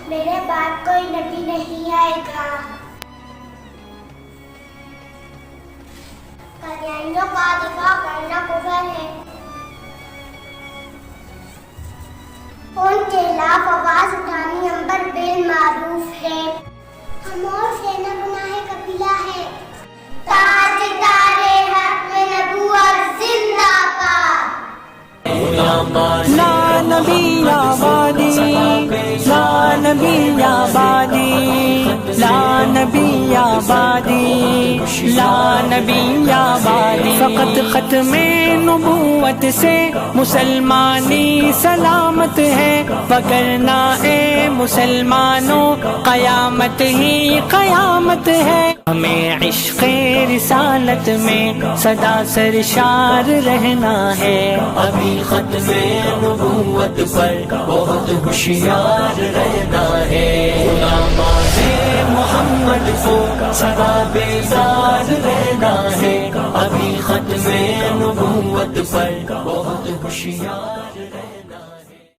میرے بعد کوئی نبی نہیں آئے گا۔ قادیانیوں کا دفاع کرنا کفر ہے۔ ان کے خلاف آواز اٹھانی امر بالمعروف ہے۔ خاموش رہنا گناہ کبیرہ ہے۔ تاجدار حق میں نبوت زندہ باد۔ لا نبی آبادی، لا نبی آبادی، لا نبی آبادی، لا نبی آبادی۔ فقط ختم نبوت سے مسلمانی سلامت ہے، وگرنہ اے مسلمانوں قیامت ہی قیامت ہے۔ ہمیں عشق رسالت میں سدا سرشار رہنا ہے، ابھی ختم نبوت پر بہت ہوشیار رہنا ہے۔ غلامان محمد کو سدا بیزار رہنا ہے، ابھی ختم نبوت پر بہت ہوشیار